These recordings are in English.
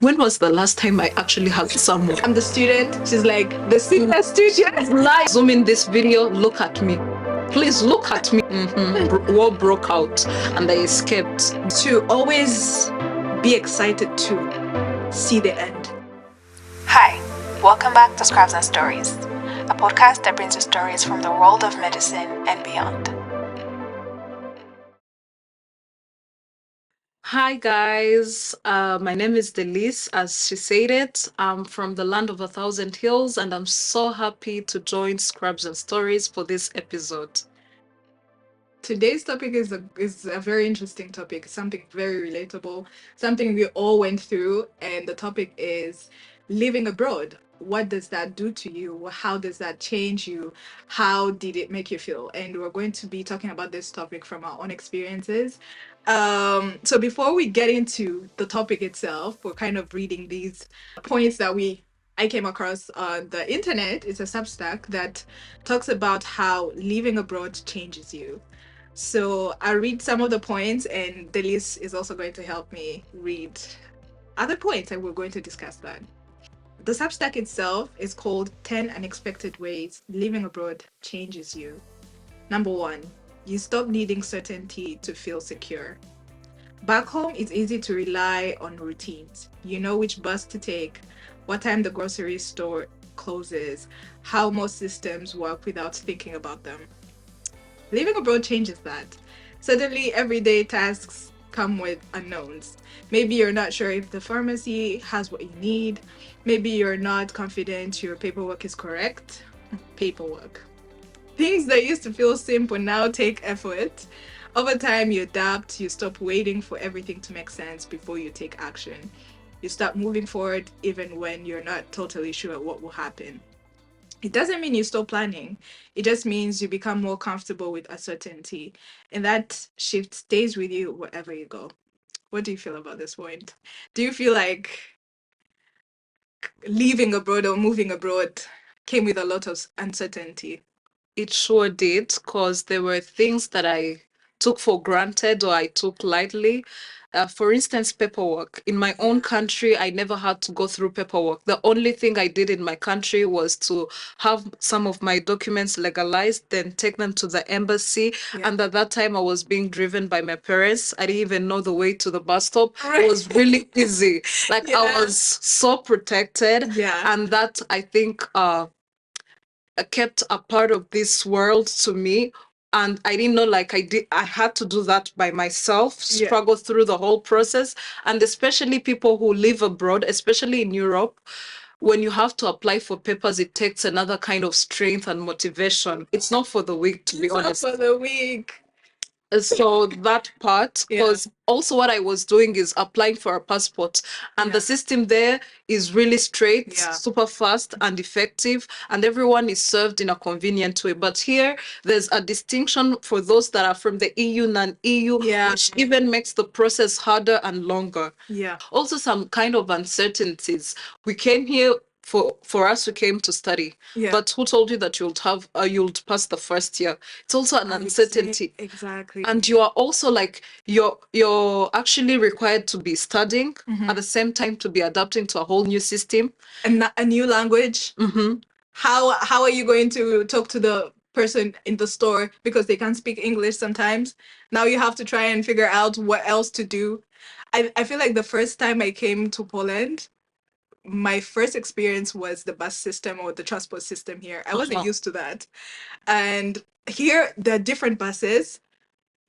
When was the last time I actually hugged someone? I'm the student. She's like, the senior student. Like, zoom in this video, look at me. Please look at me. War broke out and I escaped. To always be excited to see the end. Hi, welcome back to Scraps and Stories, a podcast that brings you stories from the world of medicine and beyond. Hi guys, my name is Delice. As she said it, I'm from the land of 1,000 hills and I'm so happy to join Scraps and Stories for this episode. Today's topic is a very interesting topic, something very relatable, something we all went through, and the topic is living abroad. What does that do to you? How does that change you? How did it make you feel? And we're going to be talking about this topic from our own experiences. So before we get into the topic itself, we're kind of reading these points that I came across on the internet. It's a Substack that talks about how living abroad changes you. So I'll read some of the points, and Delice is also going to help me read other points, and we're going to discuss that. The Substack itself is called 10 Unexpected Ways Living Abroad Changes You. Number 1, you stop needing certainty to feel secure. Back home, it's easy to rely on routines. You know which bus to take, what time the grocery store closes, how most systems work without thinking about them. Living abroad changes that. Suddenly, everyday tasks come with unknowns. Maybe you're not sure if the pharmacy has what you need. Maybe you're not confident your paperwork is correct. Paperwork. Things that used to feel simple now take effort. Over time, you adapt, you stop waiting for everything to make sense before you take action. You start moving forward even when you're not totally sure what will happen. It doesn't mean you stop planning. It just means you become more comfortable with uncertainty. And that shift stays with you wherever you go. What do you feel about this point? Do you feel like leaving abroad or moving abroad came with a lot of uncertainty? It sure did, because there were things that I took for granted or I took lightly. For instance, paperwork. In my own country, I never had to go through paperwork. The only thing I did in my country was to have some of my documents legalized, then take them to the embassy. Yeah. And at that time, I was being driven by my parents. I didn't even know the way to the bus stop. It was really easy. Like, I Yeah. was so protected. Yeah. And that, I think, kept a part of this world to me, and I didn't know, like, I had to do that by myself, Yeah. struggle through the whole process. And especially people who live abroad, especially in Europe, when you have to apply for papers, it takes another kind of strength and motivation. It's not for the weak, to be honest. For the week. So that part, Yeah. because also what I was doing is applying for a passport, and Yeah. the system there is really straight, Yeah. super fast and effective, and everyone is served in a convenient way. But here, there's a distinction for those that are from the EU, non-EU, Yeah. which even makes the process harder and longer. Yeah. Also, some kind of uncertainties. We came here for us who came to study. Yeah. But who told you that you'll pass the first year? It's also an uncertainty. Exactly. And you are also like, you're actually required to be studying at the same time to be adapting to a whole new system. And a new language. Mm-hmm. How are you going to talk to the person in the store because they can't speak English sometimes? Now you have to try and figure out what else to do. I feel like the first time I came to Poland, my first experience was the bus system or the transport system here. I wasn't used to that. And here there are different buses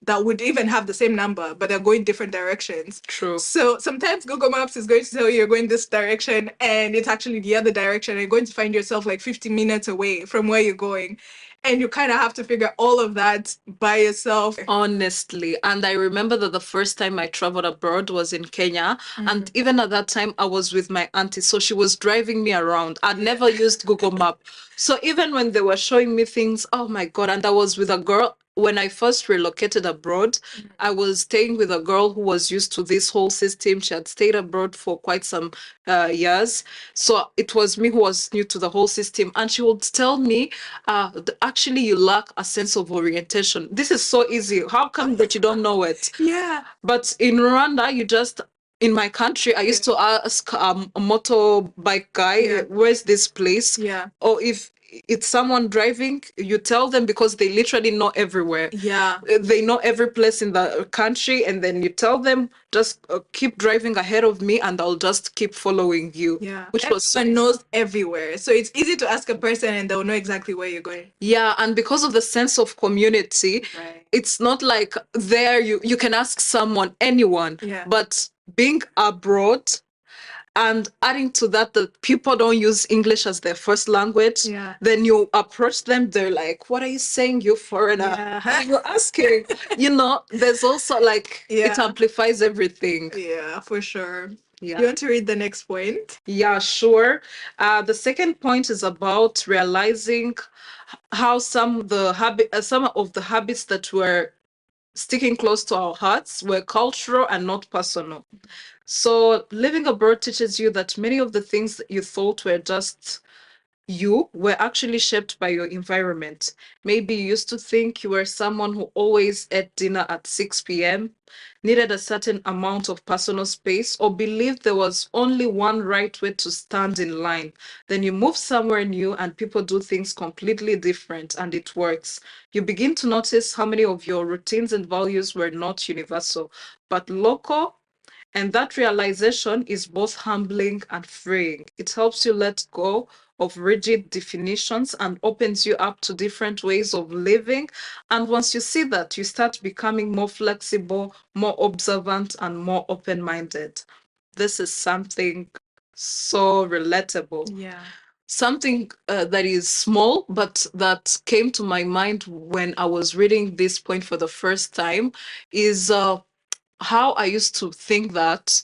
that would even have the same number, but they're going different directions. True. So sometimes Google Maps is going to tell you you're going this direction, and it's actually the other direction. And you're going to find yourself like 50 minutes away from where you're going. And you kind of have to figure all of that by yourself. Honestly. And I remember that the first time I traveled abroad was in Kenya. And even at that time, I was with my auntie. So she was driving me around. I'd never used Google Map. So even when they were showing me things, oh my God. And I was with a girl. When I first relocated abroad, I was staying with a girl who was used to this whole system. She had stayed abroad for quite some years. So it was me who was new to the whole system. And she would tell me, actually, you lack a sense of orientation. This is so easy. How come that you don't know it? Yeah. But in Rwanda, you just in my country, I used to ask a motorbike guy, where's this place? Yeah. Or if it's someone driving, you tell them because they literally know everywhere. Yeah. They know every place in the country, and then you tell them just keep driving ahead of me, and I'll just keep following you. Yeah. Which was Everyone knows everywhere, so it's easy to ask a person and they'll know exactly where you're going. yeah, and because of the sense of community, Right. it's not like there you can ask someone, anyone. Yeah. But being abroad, and adding to that, that people don't use English as their first language. Yeah. Then you approach them, they're like, "What are you saying, you foreigner?" Yeah. You're asking. There's also like it Yeah. amplifies everything. Yeah, for sure. Yeah. You want to read the next point? Yeah, sure. The second point is about realizing how some of the habits that were sticking close to our hearts were cultural and not personal. So living abroad teaches you that many of the things that you thought were just you were actually shaped by your environment. Maybe you used to think you were someone who always ate dinner at 6 p.m., needed a certain amount of personal space, or believed there was only one right way to stand in line. Then you move somewhere new and people do things completely different and it works. You begin to notice how many of your routines and values were not universal, but local. And that realization is both humbling and freeing. It helps you let go of rigid definitions and opens you up to different ways of living. And once you see that, you start becoming more flexible, more observant, and more open minded. This is something so relatable. Yeah. Something that is small, but that came to my mind when I was reading this point for the first time is how I used to think that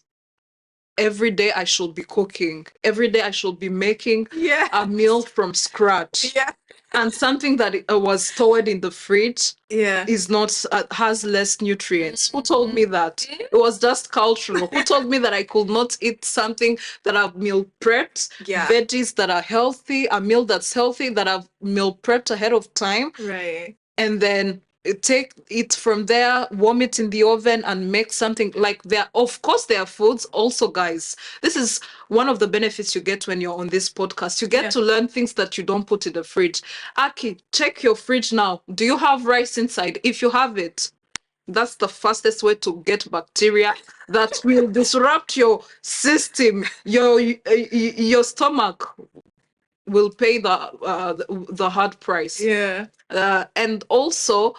every day I should be cooking, every day I should be making Yeah. a meal from scratch. Yeah. And something that was stored in the fridge Yeah. is not has less nutrients. Who told me that? It was just cultural. Who told me that I could not eat something that I've meal prepped, Yeah. veggies that are healthy, a meal that's healthy that I've meal prepped ahead of time, Right. and then take it from there, warm it in the oven, and make something like there. Of course, there are foods also, guys. This is one of the benefits you get when you're on this podcast. You get Yeah. to learn things that you don't put in the fridge. Aki, check your fridge now. Do you have rice inside? If you have it, that's the fastest way to get bacteria that will disrupt your system. Your stomach will pay the hard price. Yeah. And also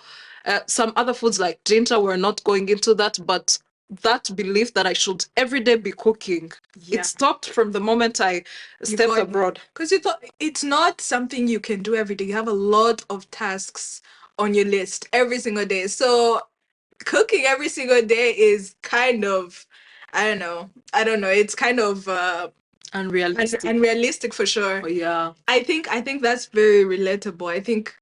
some other foods like ginger, we're not going into that, but that belief that I should every day be cooking, Yeah. it stopped from the moment I stepped abroad. Because you thought it's not something you can do every day. You have a lot of tasks on your list every single day. So cooking every single day is kind of, I don't know. It's kind of unrealistic for sure. Oh, yeah. I think that's very relatable. I think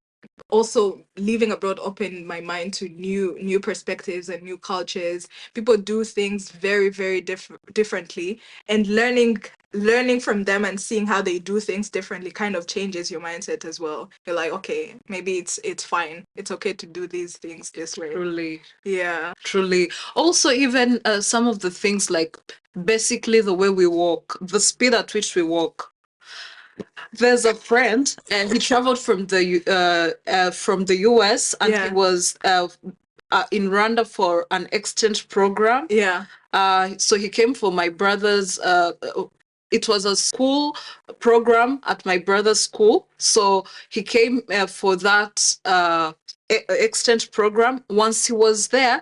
also living abroad opened my mind to new perspectives and new cultures. People do things very, very differently, and learning from them and seeing how they do things differently kind of changes your mindset as well. You're like, okay, maybe it's fine. It's okay to do these things this way. Truly. Yeah. Truly. Also, even some of the things like basically the way we walk, the speed at which we walk. There's a friend, and he traveled from the US, and Yeah. he was in Rwanda for an exchange program. Yeah. So he came for my brother's. It was a school program at my brother's school. So he came for that exchange program. Once he was there,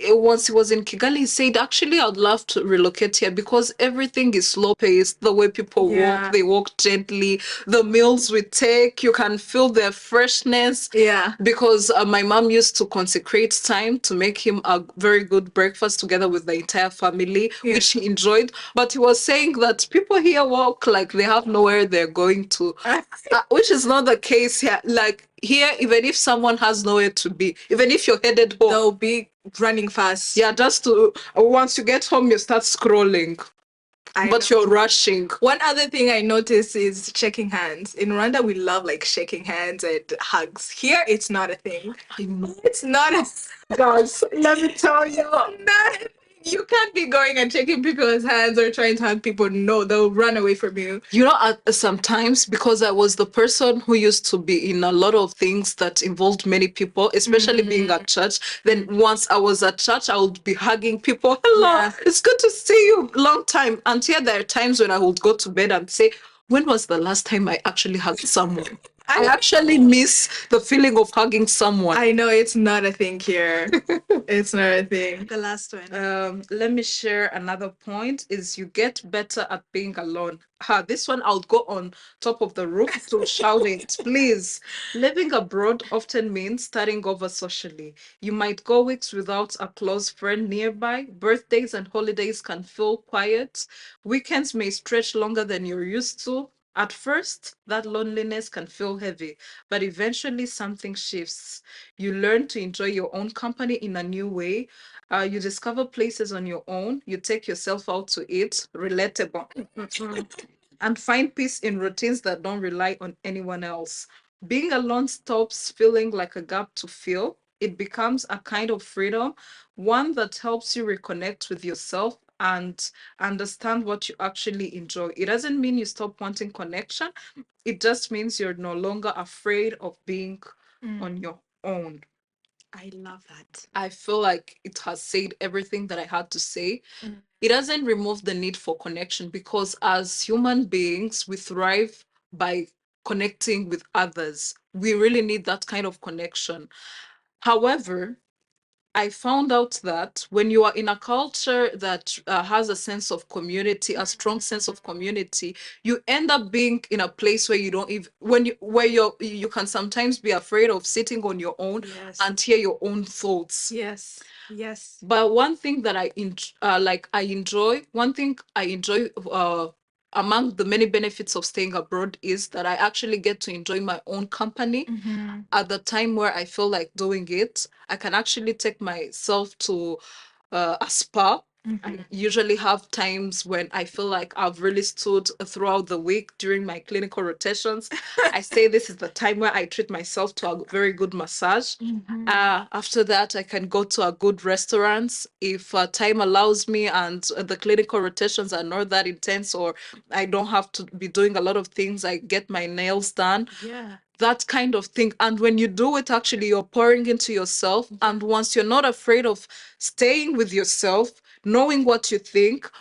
once he was in Kigali, he said, "Actually, I'd love to relocate here because everything is slow paced. The way people Yeah. walk, they walk gently. The meals we take, you can feel their freshness." Yeah. Because my mom used to consecrate time to make him a very good breakfast together with the entire family, Yeah. which he enjoyed. But he was saying that people here walk like they have nowhere they're going to, which is not the case here. Like here, even if someone has nowhere to be, even if you're headed home, They'll be running fast. yeah, just to once you get home, you start scrolling. But know. you're rushing. One other thing I notice is shaking hands. In Rwanda, we love like shaking hands and hugs. Here, it's not a thing. I know. It's not a Guys, let me tell you. not a thing. You can't be going and shaking people's hands or trying to hug people. No, they'll run away from you. You know, sometimes because I was the person who used to be in a lot of things that involved many people, especially being at church. Then once I was at church, I would be hugging people. Hello, Yeah. it's good to see you. Long time. And here there are times when I would go to bed and say, when was the last time I actually hugged someone? I actually miss the feeling of hugging someone. I know it's not a thing here. It's not a thing. The last one. Let me share another point is you get better at being alone. This one I'll go on top of the roof to shout it. Please. Living abroad often means starting over socially. You might go weeks without a close friend nearby. Birthdays and holidays can feel quiet. Weekends may stretch longer than you're used to. At first, that loneliness can feel heavy, but eventually something shifts. You learn to enjoy your own company in a new way. You discover places on your own. You take yourself out to eat, relatable, and find peace in routines that don't rely on anyone else. Being alone stops feeling like a gap to fill. It becomes a kind of freedom, one that helps you reconnect with yourself and understand what you actually enjoy. It doesn't mean you stop wanting connection. It just means you're no longer afraid of being on your own. I love that. I feel like it has said everything that I had to say. It doesn't remove the need for connection because as human beings, we thrive by connecting with others. We really need that kind of connection. However, I found out that when you are in a culture that has a sense of community, a strong sense of community, you end up being in a place where you don't even when you where you can sometimes be afraid of sitting on your own Yes. and hear your own thoughts. Yes. Yes. But one thing that one thing I enjoy among the many benefits of staying abroad is that I actually get to enjoy my own company at the time where I feel like doing it. I can actually take myself to a spa. I usually have times when I feel like I've really stood throughout the week during my clinical rotations. I say this is the time where I treat myself to a very good massage. After that, I can go to a good restaurant if time allows me and the clinical rotations are not that intense or I don't have to be doing a lot of things. I get my nails done, Yeah. that kind of thing. And when you do it, actually, you're pouring into yourself. And once you're not afraid of staying with yourself, knowing what you think,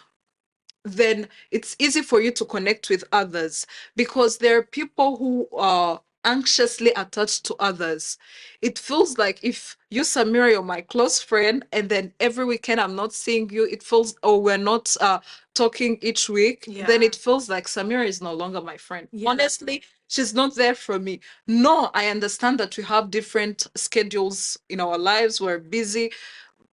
then it's easy for you to connect with others because there are people who are anxiously attached to others. It feels like if you, Samira, you're my close friend, and then every weekend I'm not seeing you, it feels, oh, we're not talking each week, then Yeah. it feels like Samira is no longer my friend. Yeah. Honestly, she's not there for me. No, I understand that we have different schedules in our lives, we're busy,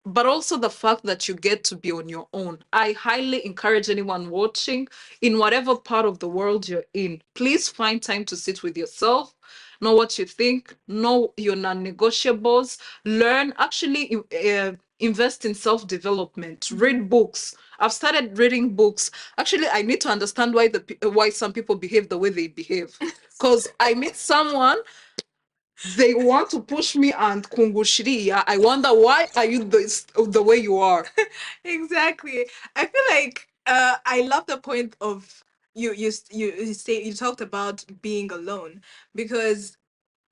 but also the fact that you get to be on your own. I highly encourage anyone watching in whatever part of the world you're in, please find time to sit with yourself, know what you think, know your non-negotiables, learn, actually invest in self-development, read books. I've started reading books. Actually, I need to understand why some people behave the way they behave. Because I meet someone, they want to push me and kungushiria. I wonder why are you the way you are? Exactly. I feel like I love the point of you talked about being alone because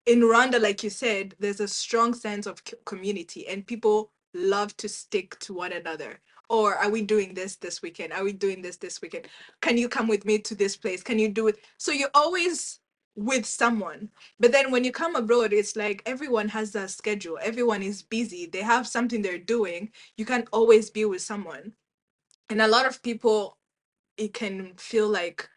in Rwanda, like you said, there's a strong sense of community and people love to stick to one another. Or are we doing this weekend? Are we doing this weekend? Can you come with me to this place? Can you do it? So you're always with someone. But then when you come abroad, it's like everyone has a schedule. Everyone is busy. They have something they're doing. You can't always be with someone. And a lot of people, it can feel like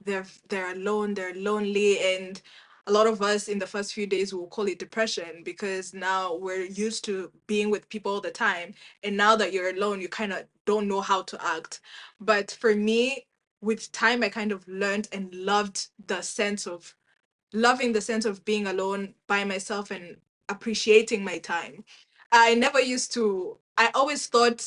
they're alone, they're lonely, and a lot of us in the first few days will call it depression because now we're used to being with people all the time, and now that you're alone, you kind of don't know how to act. But for me, with time, I kind of learned and loving the sense of being alone by myself and appreciating my time. I never used to, I always thought,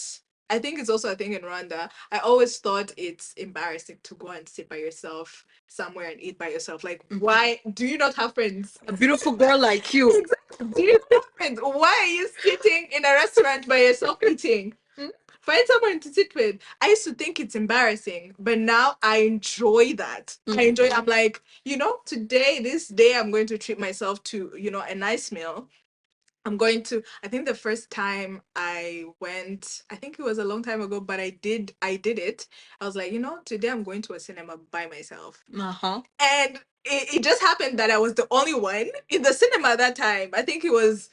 I think it's also a thing in Rwanda. I always thought it's embarrassing to go and sit by yourself somewhere and eat by yourself. Like, why do you not have friends? A beautiful girl like you. Exactly. Do you not have friends? Why are you sitting in a restaurant by yourself eating? find someone to sit with. I used to think it's embarrassing, but now I enjoy that. I enjoy. I'm like, today, this day, I'm going to treat myself to, a nice meal. I'm going to, I think the first time I went, I think it was a long time ago, but I did it. I was like, today I'm going to a cinema by myself. Uh-huh. And it just happened that I was the only one in the cinema that time. I think it was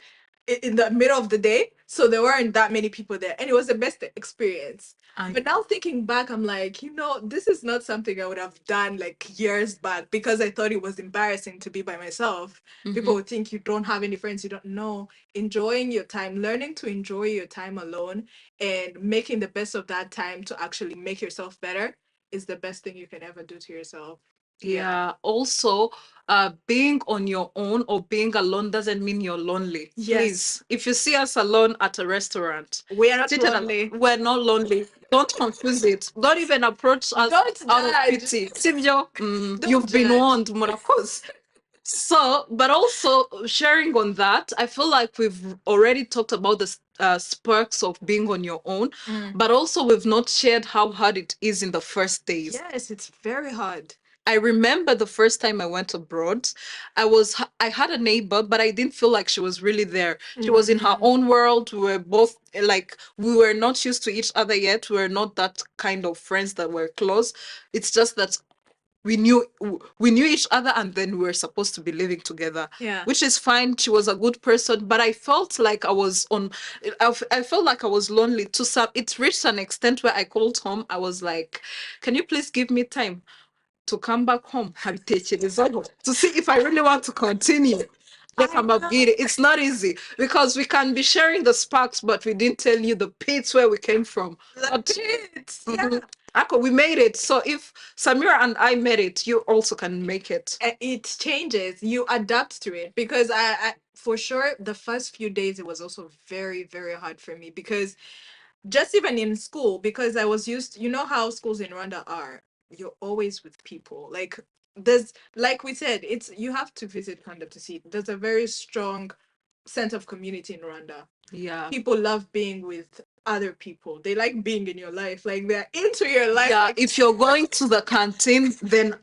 in the middle of the day. So there weren't that many people there. And it was the best experience. But now thinking back, I'm like, this is not something I would have done like years back because I thought it was embarrassing to be by myself. People would think you don't have any friends, you don't know. Enjoying your time, learning to enjoy your time alone and making the best of that time to actually make yourself better is the best thing you can ever do to yourself. Yeah. Also, being on your own or being alone doesn't mean you're lonely. Yes. Please, if you see us alone at a restaurant, We are not seated lonely. we're not lonely. Don't confuse it. Don't even approach us Don't out of judge. pity. Sivyo, Don't you've been judge. warned, Murakos. So, but also sharing on that, I feel like we've already talked about the sparks of being on your own, but also we've not shared how hard it is in the first days. Yes, it's very hard. I remember the first time I went abroad, I had a neighbor, but I didn't feel like she was really there. She was in her own world. We were both like we were not used to each other yet. We were not that kind of friends that were close. It's just that we knew each other, and then we were supposed to be living together. Yeah. Which is fine. She was a good person, but I felt like I felt like I was lonely to some. It reached an extent where I called home. I was like, "Can you please give me time to come back home habitekerezaho to see if I really want to continue." It's not easy because we can be sharing the sparks, but we didn't tell you the pits where we came from. But Yeah. Ako, we made it. So if Samira and I made it, you also can make it. It changes. You adapt to it because I for sure the first few days it was also very very hard for me because just even in school because I was used, how schools in Rwanda are. You're always with people. Like there's like we said, it's you have to visit Rwanda to see it. There's a very strong sense of community in Rwanda. Yeah. People love being with other people. They like being in your life. Like they're into your life. Yeah, Like, if you're going to the canteen, then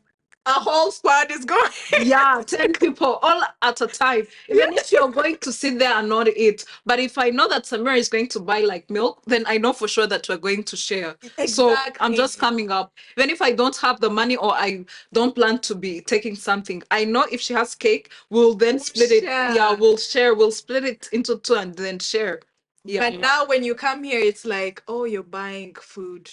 a whole squad is going. yeah, 10 people all at a time. Even if you're going to sit there and not eat. But if I know that Samira is going to buy like milk, then I know for sure that we're going to share. So I'm just coming up. Even if I don't have the money or I don't plan to be taking something, I know if she has cake, we'll then split it. share. Yeah, we'll share. We'll split it into two and then share. Yeah. But now when you come here, it's like, oh, you're buying food.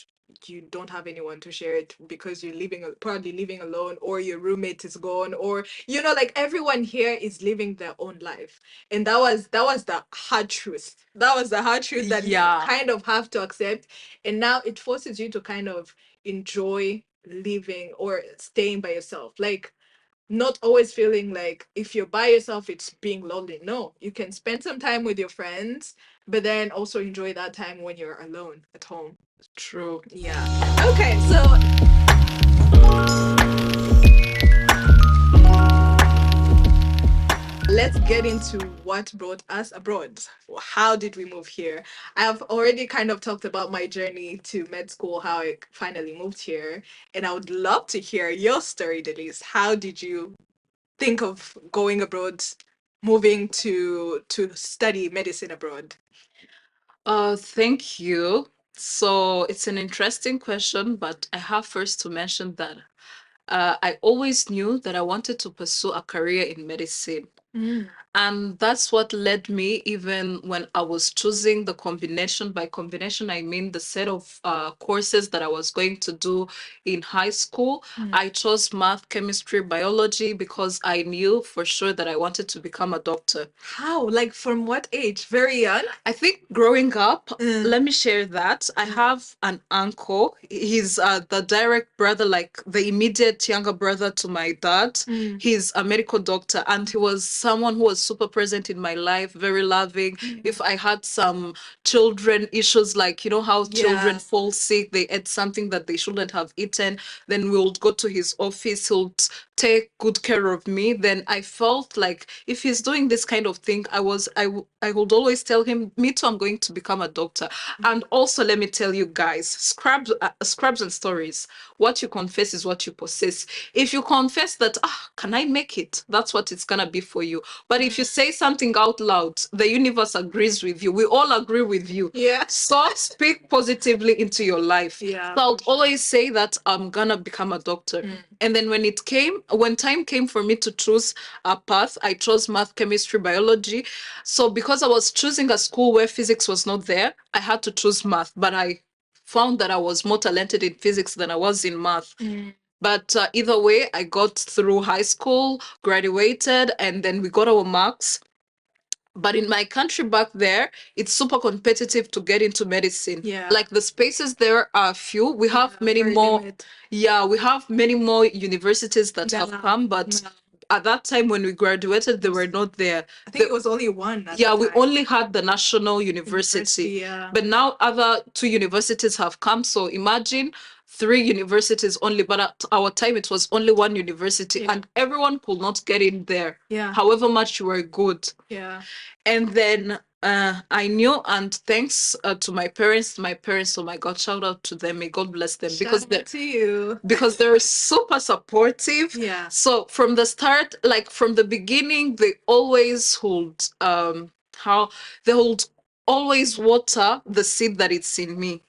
You don't have anyone to share it because you're probably living alone, or your roommate is gone, or like everyone here is living their own life, and that was the hard truth. That was the hard truth that you kind of have to accept, and now it forces you to kind of enjoy living or staying by yourself. Like not always feeling like if you're by yourself it's being lonely. No, you can spend some time with your friends but then also enjoy that time when you're alone at home. True. Yeah. Okay, so let's get into what brought us abroad. How did we move here? I've already kind of talked about my journey to med school, how I finally moved here, and I would love to hear your story, Delice. How did you think of going abroad, moving to study medicine abroad? Thank you. So it's an interesting question, but I have first to mention that I always knew that I wanted to pursue a career in medicine. And that's what led me, even when I was choosing the combination. By combination, I mean the set of courses that I was going to do in high school. I chose math, chemistry, biology because I knew for sure that I wanted to become a doctor. How? Like from what age? Very young? I think growing up, let me share that. I have an uncle. He's the direct brother, like the immediate younger brother to my dad. He's a medical doctor, and he was someone who was was super present in my life, very loving. If I had some children issues, like, you know how children fall sick, they ate something that they shouldn't have eaten, then we'll go to his office, he'll take good care of me. Then I felt like if he's doing this kind of thing, I would always tell him, me too, I'm going to become a doctor. And also, let me tell you guys, scrubs and stories, what you confess is what you possess. If you confess that, can I make it, that's what it's gonna be for you. But if you say something out loud, the universe agrees with you, we all agree with you. So speak positively into your life. So I'll always say that I'm gonna become a doctor. And then when time came for me to choose a path, I chose math, chemistry, biology. So because I was choosing a school where physics was not there, I had to choose math. But I found that I was more talented in physics than I was in math. But either way, I got through high school, graduated, and then we got our marks. But in my country back there, it's super competitive to get into medicine. Like the spaces there are few. We have many more. We have many more universities that have come, but at that time when we graduated, they were not there. I think it was only one. We only had the National University. But now other two universities have come. So imagine 3 universities only. But at our time, it was only one university, and everyone could not get in there. However much you were good. And then I knew, and thanks to my parents, oh my God, shout out to them. May God bless them, because they're super supportive. So from the start, like from the beginning, they always hold they hold always water the seed that it's in me.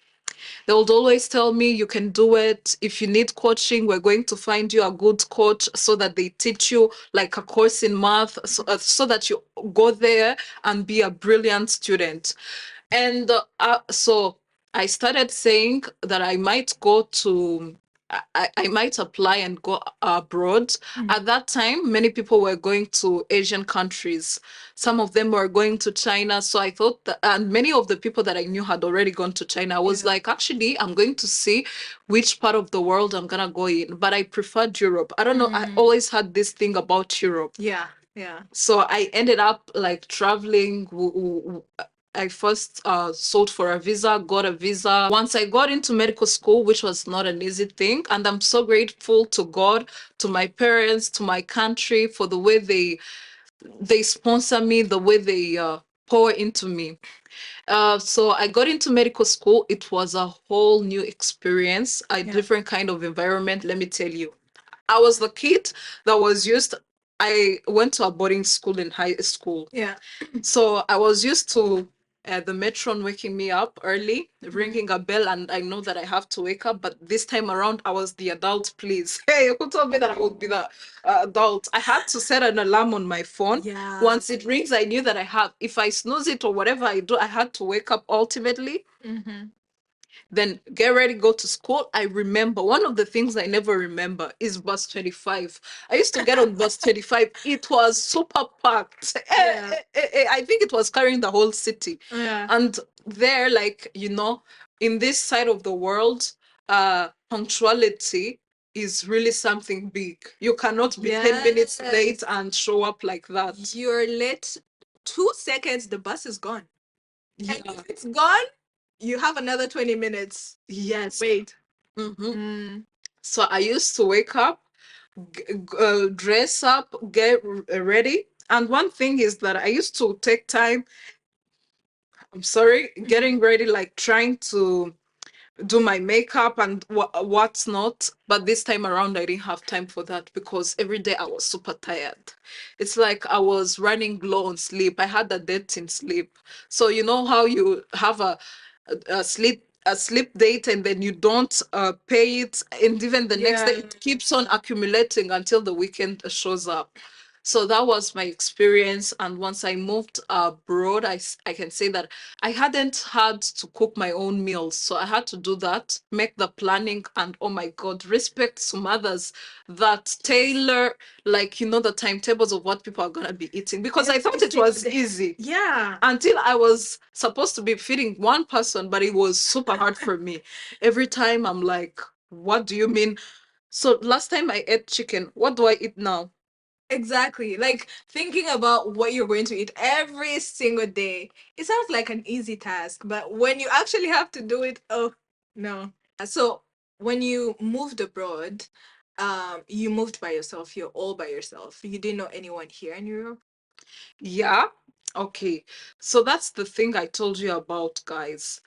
They would always tell me, you can do it. If you need coaching, we're going to find you a good coach, so that they teach you like a course in math, so that you go there and be a brilliant student. And so I started saying that I might go to, I might apply and go abroad. At that time, many people were going to Asian countries. Some of them were going to China. So I thought that, and many of the people that I knew had already gone to China. I was like, actually, I'm going to see which part of the world I'm going to go in. But I preferred Europe. I don't know. I always had this thing about Europe. So I ended up like traveling. I first sought for a visa, got a visa. Once I got into medical school, which was not an easy thing, and I'm so grateful to God, to my parents, to my country for the way they sponsor me, the way they pour into me. So I got into medical school. It was a whole new experience, a different kind of environment. Let me tell you, I was the kid that was used. I went to a boarding school in high school. So I was used to the matron waking me up early, ringing a bell, and I know that I have to wake up. But this time around, I was the adult, please. Hey, who told me that I would be the adult? I had to set an alarm on my phone. Once it rings, I knew that if I snooze it or whatever I do, I had to wake up ultimately. Then get ready, go to school. I remember one of the things I never remember is bus 25. I used to get on bus 25. It was super packed. I think it was carrying the whole city. And there, like, in this side of the world, punctuality is really something big. You cannot be 10 minutes late and show up like that. You're late 2 seconds, the bus is gone. And if it's gone, you have another 20 minutes. Wait. So I used to wake up, dress up, get ready. And one thing is that I used to take time, getting ready, like trying to do my makeup and what's not. But this time around, I didn't have time for that because every day I was super tired. It's like I was running low on sleep. I had a debt in sleep. So you know how you have a sleep date and then you don't pay it, and even the next day it keeps on accumulating until the weekend shows up. So that was my experience. And once I moved abroad, I can say that I hadn't had to cook my own meals. So I had to do that, make the planning, and oh my God, respect to mothers that tailor, like, the timetables of what people are going to be eating. Because I thought it was easy. Until I was supposed to be feeding one person, but it was super hard for me. Every time I'm like, what do you mean? So last time I ate chicken, what do I eat now? Exactly. Like thinking about what you're going to eat every single day. It sounds like an easy task, but when you actually have to do it, oh no. So when you moved abroad, you moved by yourself. You're all by yourself. You didn't know anyone here in Europe. Yeah. Okay. So that's the thing I told you about, guys.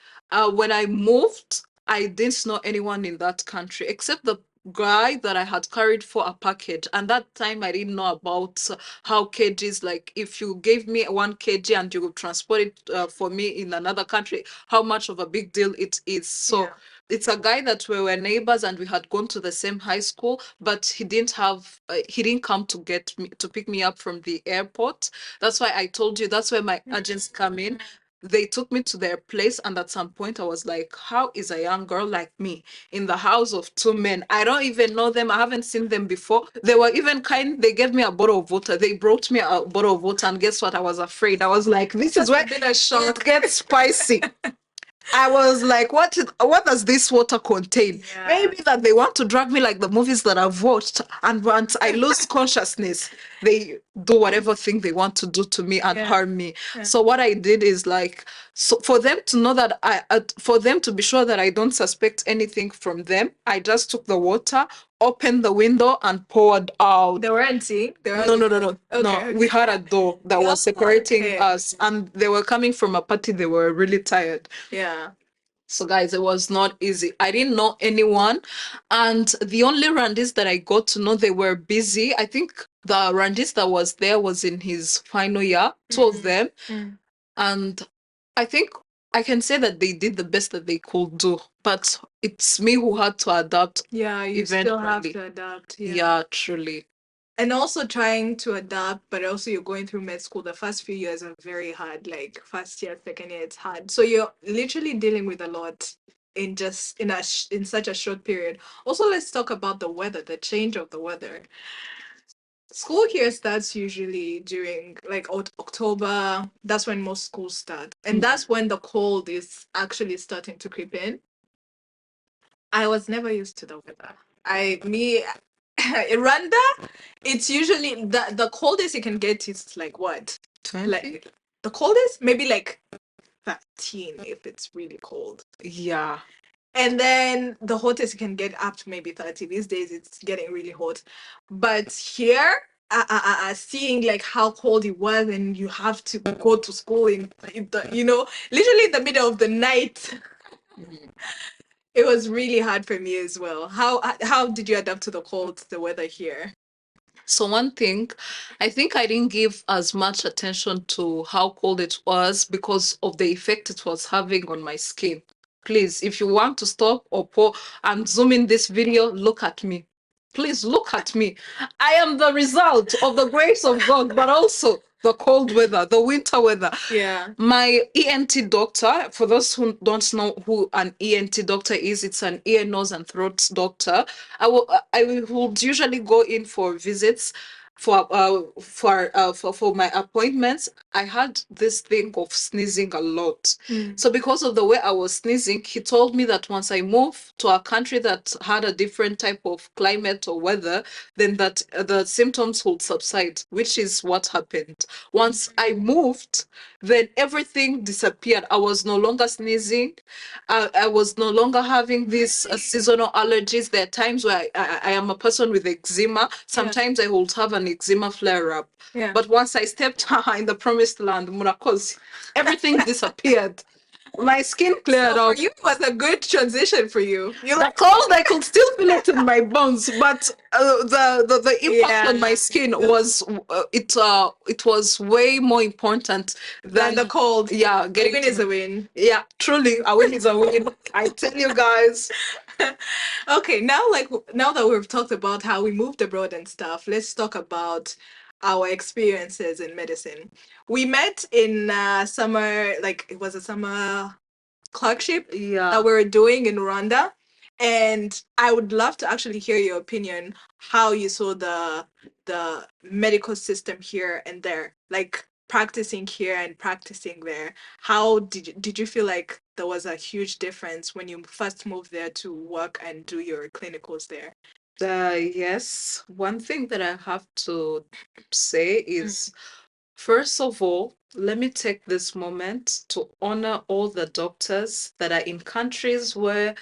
When I moved, I didn't know anyone in that country except the guy that I had carried for a package. And that time I didn't know about how kgs, like if you gave me 1 kg and you would transport it for me in another country, how much of a big deal it is. So Yeah. it's a guy that we were neighbors and we had gone to the same high school, but he didn't come to get me to pick me up from the airport. That's why I told you that's where my agents come in. They took me to their place, and at some point I was like, how is a young girl like me in the house of 2 men? I don't even know them. I haven't seen them before. They were even kind. They gave me a bottle of water. They brought me a bottle of water, and guess what? I was afraid. I was like, this is where Been a shock. it gets spicy. I was like, what does this water contain? Yeah. Maybe that they want to drag me like the movies that I've watched, and once I lose consciousness, they do whatever thing they want to do to me and Yeah. harm me. So what I did is like, so for them to know that for them to be sure that I don't suspect anything from them, I just took the water, opened the window, and poured out. They weren't seeing. They were No, no, no, no, no. Okay. We had a door that was separating Okay. us, and they were coming from a party. They were really tired. Yeah. So, guys, it was not easy. I didn't know anyone, and the only Randis that I got to know, they were busy. I think the Randis that was there was in his final year, two of them, and I think I can say that they did the best that they could do. But it's me who had to adapt. Yeah, you still have Eventually. to adapt. Yeah, truly. And also trying to adapt, but also you're going through med school. The first few years are very hard, like first year, second year, it's hard. So you're literally dealing with a lot in just in such a short period. Also, let's talk about the weather, the change of the weather. School here starts usually during like October. That's when most schools start, and that's when the cold is actually starting to creep in. I was never used to the weather. In Rwanda, it's usually the coldest you can get is like what? 20? Like the coldest, maybe like 13 if it's really cold. Yeah. And then the hottest you can get up to maybe 30. These days it's getting really hot. But here, seeing like how cold it was, and you have to go to school in the, literally in the middle of the night. It was really hard for me as well. How did you adapt to the cold, the weather here? So one thing, I think I didn't give as much attention to how cold it was because of the effect it was having on my skin. Please, if you want to stop or pause and zoom in this video, look at me. Please look at me. I am the result of the grace of God, but also the cold weather, the winter weather. Yeah. My ENT doctor, for those who don't know who an ENT doctor is, it's an ear, nose, and throat doctor. I would usually go in for visits for my appointments. I had this thing of sneezing a lot. So because of the way I was sneezing, he told me that once I move to a country that had a different type of climate or weather, then that the symptoms would subside, which is what happened. Once I moved, then everything disappeared. I was no longer sneezing. I was no longer having these seasonal allergies. There are times where I am a person with eczema. Sometimes I would have an eczema flare up. Yeah. But once I stepped in the promised land, Murakoz, everything disappeared. My skin cleared So up. for you, it was a good transition for you. You The cold, I could still feel it in my bones, but the impact on my Yeah. skin was it was way more important than than the cold. yeah A getting win to is a win. yeah, truly, a win is a win. I tell you guys. Okay, now that we've talked about how we moved abroad and stuff, let's talk about our experiences in medicine. We met in summer, like it was a summer clerkship Yeah. that we were doing in Rwanda. And I would love to actually hear your opinion, how you saw the medical system here and there, like practicing here and practicing there. How did you feel like there was a huge difference when you first moved there to work and do your clinicals there? Yes, one thing that I have to say is, first of all, let me take this moment to honor all the doctors that are in countries where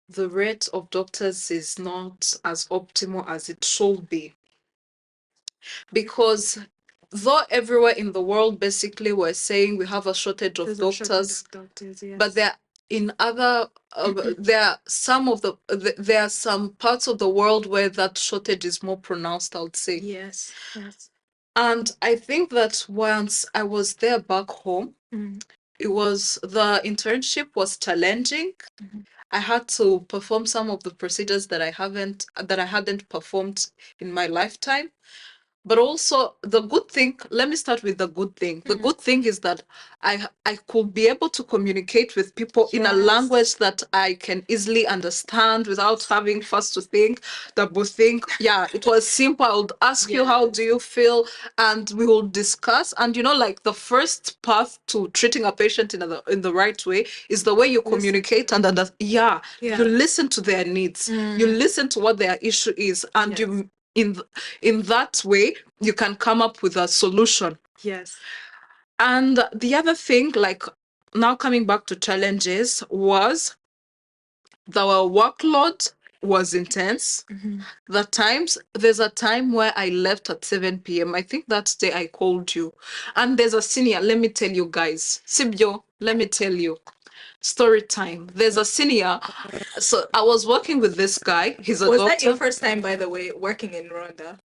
the rate of doctors is not as optimal as it should be. Because though everywhere in the world basically we're saying we have a shortage of There's a shortage doctors, of doctors, yes. but there in other there are some of there are some parts of the world where that shortage is more pronounced, I would say. Yes, yes. And I think that once I was there back home, the internship was challenging. I had to perform some of the procedures that I hadn't performed in my lifetime. But also the good thing, let me start with the good thing. The good thing is that I could be able to communicate with people in a Yes. language that I can easily understand without having first to think, double think. Yeah, it was simple. I would ask you, how do you feel? And we will discuss. And like the first path to treating a patient in the right way is the way you communicate and you listen to their needs. You listen to what their issue is, and you in that way you can come up with a solution. Yes. And the other thing, like now coming back to challenges, was the workload was intense. There's a time where I left at 7 p.m. I think that day I called you, and there's a senior. Let me tell you guys, Sibyo, let me tell you, story time. There's a senior. So I was working with this guy. He's a Was doctor. that your first time, by the way, working in Rwanda?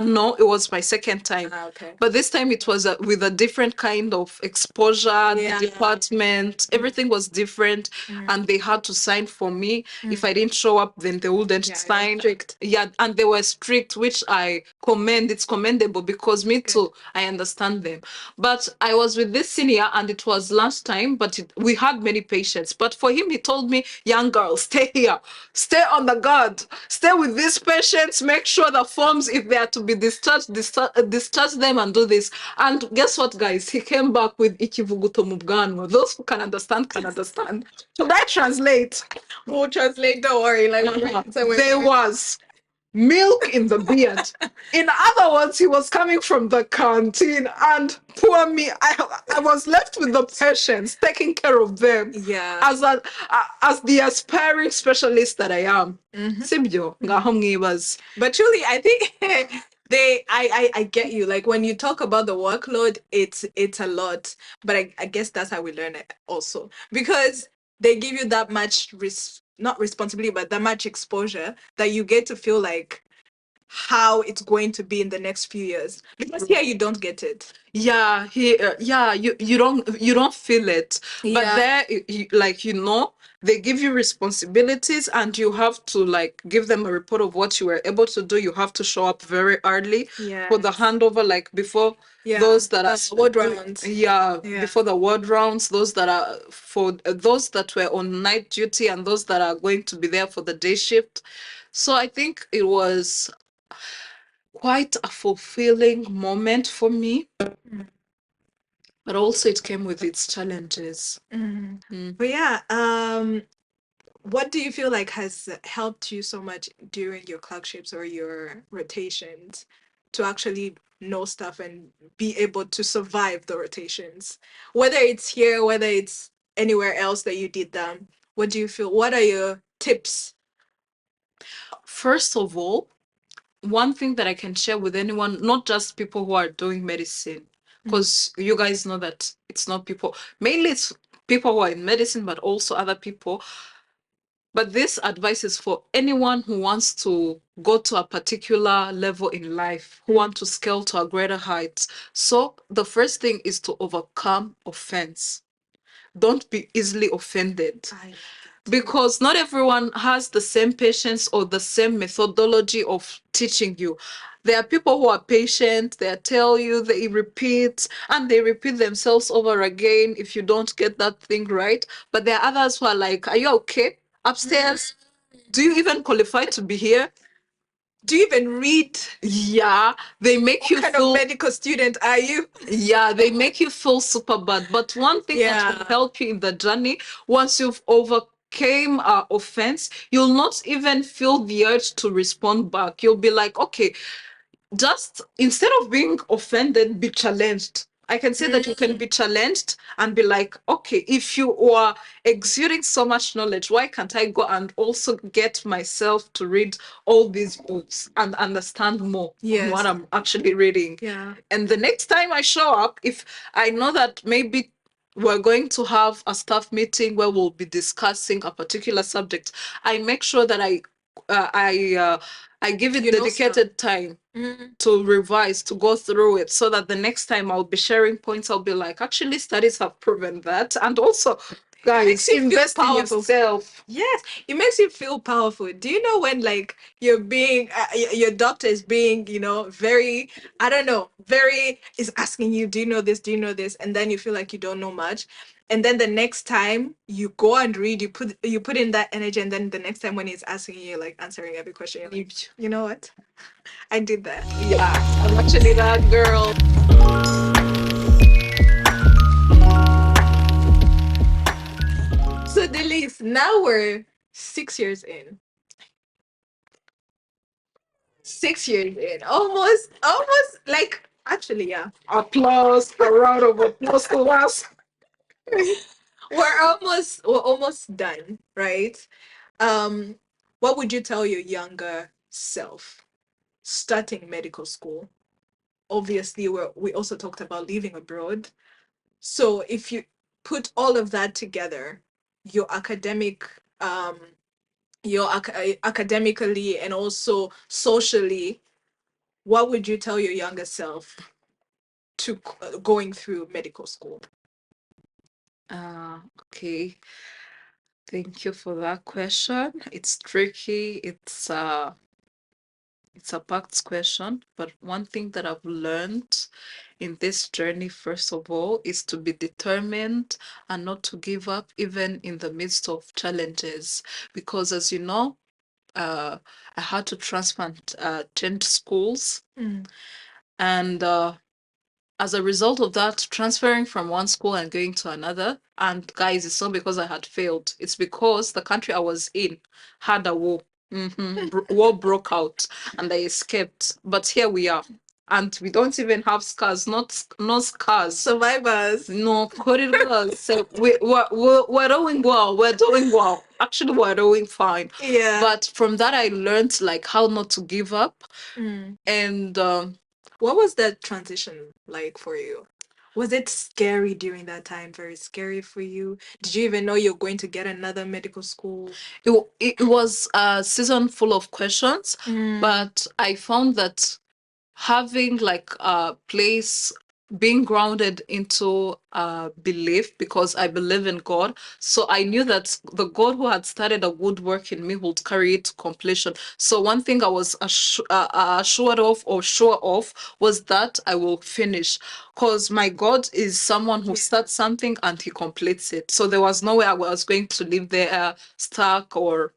No, it was my second time. Okay. But this time it was with a different kind of exposure, department. Everything was different. And they had to sign for me. If I didn't show up, then they wouldn't sign. Strict. Yeah, and they were strict, which I commend. It's commendable because me too, I understand them. But I was with this senior and it was lunchtime, but we had many patients. But for him, he told me, young girl, stay here. Stay on the guard. Stay with these patients. Make sure the forms, if they are to be discharged, discharge them and do this. And guess what, guys? He came back with Ikivuguto Mubganwa. Those who can understand can understand. Should I translate? We'll translate, don't worry. There was milk in the beard. In other words, he was coming from the canteen, and poor me, I was left with the patients, taking care of them. Yeah. As the aspiring specialist that I am. Sibyo, ngaho mwibaze. But truly, I think I get you. Like when you talk about the workload, it's a lot. But I guess that's how we learn it also. Because they give you that much not responsibility, but that much exposure that you get to feel like how it's going to be in the next few years. Because here you don't get it. Yeah, you don't feel it. But there, they give you responsibilities and you have to like give them a report of what you were able to do. You have to show up very early for the handover, like before those that are ward rounds. Before the ward rounds, those that are for those that were on night duty and those that are going to be there for the day shift. So I think it was quite a fulfilling moment for me. But also it came with its challenges. But yeah, what do you feel like has helped you so much during your clerkships or your rotations to actually know stuff and be able to survive the rotations? Whether it's here, whether it's anywhere else that you did them, what do you feel? What are your tips? First of all, one thing that I can share with anyone, not just people who are doing medicine, because you guys know that it's not people, mainly it's people who are in medicine, but also other people. But this advice is for anyone who wants to go to a particular level in life, who want to scale to a greater height. So the first thing is to overcome offense. Don't be easily offended. Because not everyone has the same patience or the same methodology of teaching you. There are people who are patient, they tell you, they repeat, and they repeat themselves over again if you don't get that thing right. But there are others who are like, are you okay? Upstairs? Do you even qualify to be here? Do you even read? Yeah, they make you What kind feel... of medical student are you? Yeah, they make you feel super bad. But one thing that will help you in the journey, once you've came offense, you'll not even feel the urge to respond back. You'll be like, okay, just instead of being offended, be challenged. I can say that you can be challenged and be like, okay, if you are exuding so much knowledge, why can't I go and also get myself to read all these books and understand more on what Yes. I'm actually reading? Yeah. And the next time I show up, if I know that maybe we're going to have a staff meeting where we'll be discussing a particular subject, I make sure that uh, I uh, I give it You know stuff. dedicated time to revise, to go through it, so that the next time I'll be sharing points, I'll be like, actually, studies have proven that. And also, guys, Makes you feel invest in powerful. yourself. Yes, it makes you feel powerful. Do you know when like you're being your doctor is being, very, I don't know, very is asking you, do you know this? Do you know this? And then you feel like you don't know much. And then the next time you go and read, you put in that energy, and then the next time when he's asking you, you're like answering every question, you're like, you know what? I did that. Yeah, I'm actually that girl. So Delice, now we're 6 years in. 6 years in. Almost like actually, yeah. Applause, a round of applause to us. We're almost done, right? Um, what would you tell your younger self starting medical school? Obviously, we also talked about living abroad. So if you put all of that together, your academic, academically and also socially, what would you tell your younger self to going through medical school? Okay. Thank you for that question. It's tricky. It's a packed question, but one thing that I've learned in this journey, first of all, is to be determined and not to give up even in the midst of challenges. Because as you know, I had to change schools, and as a result of that, transferring from one school and going to another. And guys, it's not because I had failed. It's because the country I was in had a war. War broke out and I escaped. But here we are. And we don't even have scars, not scars. Survivors. No, corridors. So we're doing well. We're doing well. Actually, we're doing fine. Yeah. But from that, I learned like how not to give up. And What was that transition like for you? Was it scary during that time? Very scary for you? Did you even know you're going to get another medical school? it was a season full of questions, but I found that having like a place, being grounded into belief, because I believe in God. So I knew that the God who had started a good work in me would carry it to completion. So one thing I was assured of or sure of was that I will finish, because my God is someone who starts something and he completes it. So there was no way I was going to live there stuck or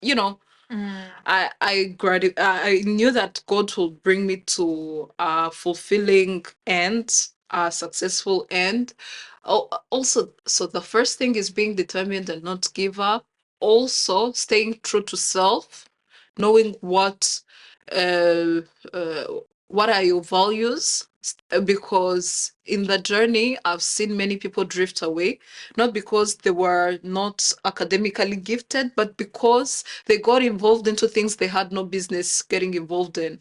you know, I knew that God will bring me to a fulfilling end, a successful end. Also, so the first thing is being determined and not give up. Also, staying true to self, knowing uh, uh, what are your values. Because in the journey, I've seen many people drift away, not because they were not academically gifted, but because they got involved into things they had no business getting involved in.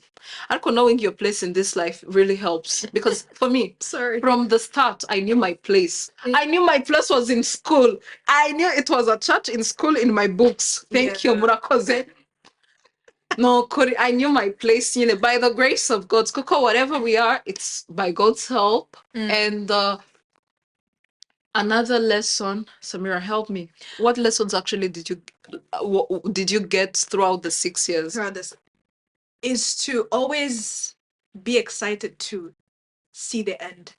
And knowing your place in this life really helps. Because for me, Sorry. from the start, I knew my place. I knew my place was in school. I knew it was a church in school in my books. Thank you, Murakoze. No, I knew my place, by the grace of God. Koko, whatever we are, it's by God's help. And another lesson, Samira, help me. What lessons actually did you get throughout the 6 years? Throughout this is to always be excited to see the end.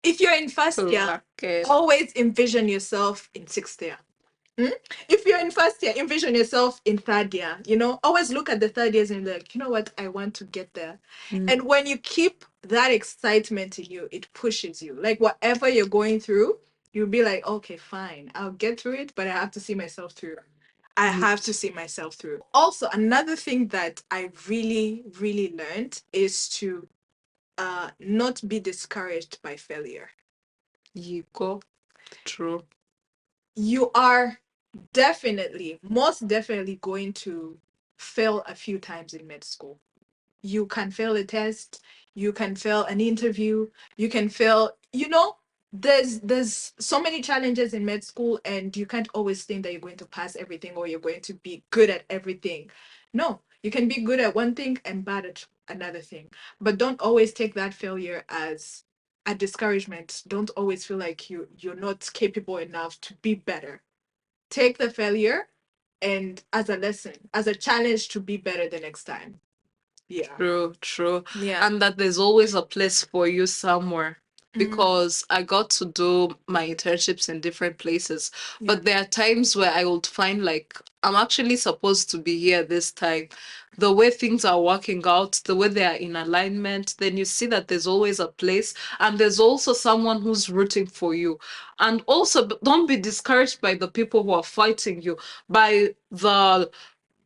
If you're in first year, Okay. always envision yourself in sixth year. If you're in first year, envision yourself in third year. Always look at the third years and be like, you know what, I want to get there. And when you keep that excitement in you, it pushes you. Like whatever you're going through, You'll be like, okay, fine, I'll get through it, but I have to see myself through. I have to see myself through. Also, another thing that I really, really learned is to not be discouraged by failure. You go. True. You are definitely, most definitely going to fail a few times in med school. You can fail a test, you can fail an interview, you can fail, there's so many challenges in med school, and you can't always think that you're going to pass everything or you're going to be good at everything. No, you can be good at one thing and bad at another thing. But don't always take that failure as a discouragement. Don't always feel like you're not capable enough to be better. Take the failure and as a lesson, as a challenge to be better the next time. Yeah. True, true. Yeah. And that there's always a place for you somewhere. Because I got to do my internships in different places. But there are times where I would find like I'm actually supposed to be here this time. The way things are working out, the way they are in alignment, then you see that there's always a place and there's also someone who's rooting for you. And also don't be discouraged by the people who are fighting you, by the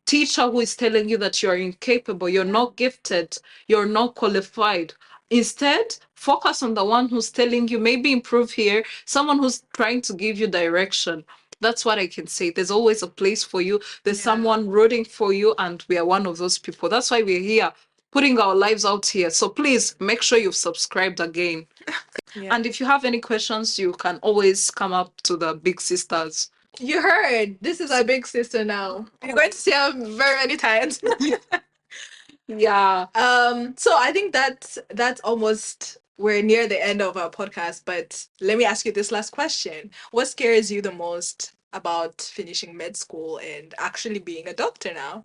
teacher who is telling you that you're incapable, you're not gifted, you're not qualified. Instead, focus on the one who's telling you maybe improve here, someone who's trying to give you direction. That's what I can say. There's always a place for you. There's someone rooting for you, and we are one of those people. That's why we're here, putting our lives out here. So please make sure you've subscribed again. And if you have any questions, you can always come up to the Big Sisters. You heard. This is our big sister now. You're going to see her very many times. Yeah. So I think that's almost, we're near the end of our podcast, but let me ask you this last question. What scares you the most about finishing med school and actually being a doctor now?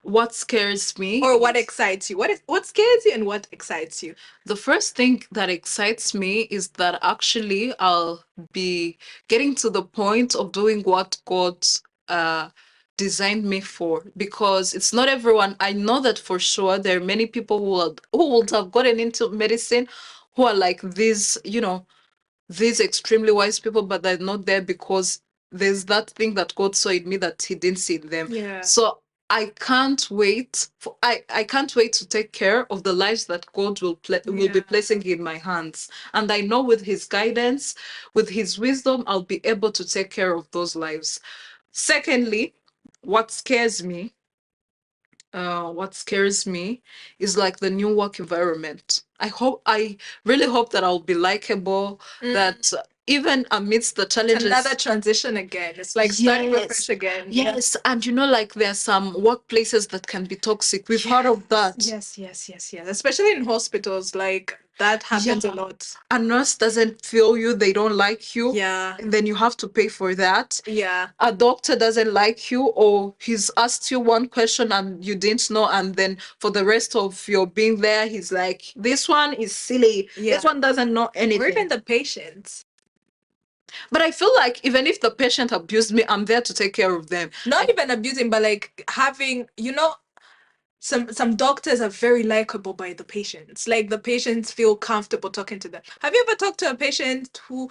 What scares me? Or what excites you? What scares you and what excites you? The first thing that excites me is that actually I'll be getting to the point of doing what God designed me for, because it's not everyone. I know that for sure there are many people who would have gotten into medicine who are like these extremely wise people, but they're not there because there's that thing that God saw in me that He didn't see in them. Yeah. So I can't wait I can't wait to take care of the lives that God will be placing in my hands. And I know with His guidance, with His wisdom, I'll be able to take care of those lives. Secondly, what scares me is like the new work environment. I really hope that I'll be likable, that even amidst the challenges. Another transition again. It's like starting fresh again. Yes, and like there are some workplaces that can be toxic. We've heard of that. Yes. Especially in hospitals, like that happens a lot. A nurse doesn't feel you, they don't like you. Yeah. And then you have to pay for that. Yeah. A doctor doesn't like you, or he's asked you one question and you didn't know, and then for the rest of your being there, he's like, this one is silly. Yeah. This one doesn't know anything. Or even the patients. But I feel like even if the patient abused me, I'm there to take care of them. Not even abusing, but like having, some doctors are very likable by the patients. Like the patients feel comfortable talking to them. Have you ever talked to a patient who,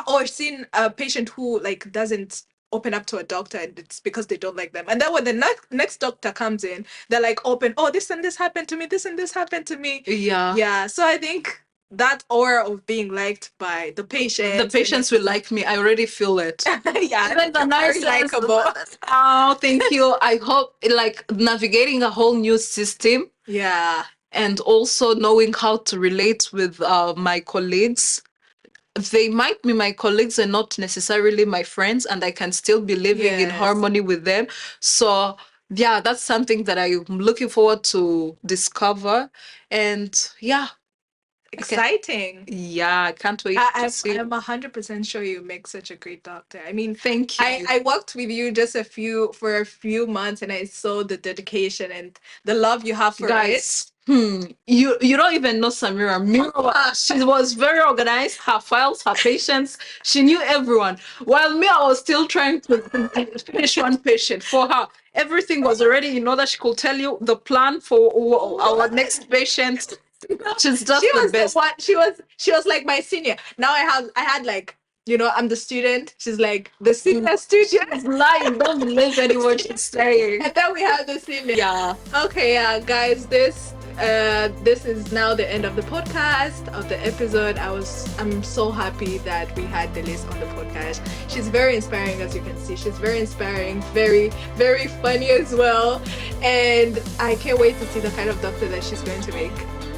or seen a patient who like doesn't open up to a doctor and it's because they don't like them? And then when the next doctor comes in, they're like open, oh, this and this happened to me, this and this happened to me. Yeah. Yeah. So I think that aura of being liked by the patients will like me. I already feel it. Yeah, even the nurses, likable. Oh, thank you. I hope like navigating a whole new system. Yeah. And also knowing how to relate with my colleagues. They might be my colleagues and not necessarily my friends, and I can still be living in harmony with them. So yeah, that's something that I'm looking forward to discover. And yeah. Exciting. Yeah, I can't wait to see. I'm 100% sure you make such a great doctor. I mean, thank you. I worked with you for a few months, and I saw the dedication and the love you have for it. You don't even know Samira. She was very organized. Her files, her patients, she knew everyone. While me, I was still trying to finish one patient for her. Everything was already in order. She could tell you the plan for our next patient. She's just She the was best. the one. She was like my senior. Now I had like, I'm the student. She's like the senior She's student. lying. Don't believe any word she's saying. And then we have the senior. Yeah. Okay, yeah, guys, this is now the end of the podcast, of the episode. I'm so happy that we had Delice on the podcast. She's very inspiring, as you can see. She's very inspiring, very, very funny as well. And I can't wait to see the kind of doctor that she's going to make.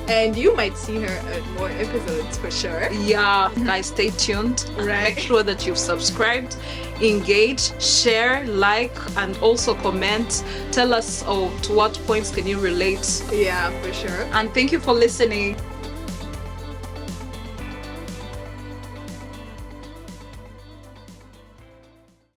And you might see her at more episodes for sure. Yeah, guys, stay tuned. Right. Make sure that you've subscribed, engage, share, like, and also comment. Tell us, to what points can you relate? Yeah, for sure. And thank you for listening.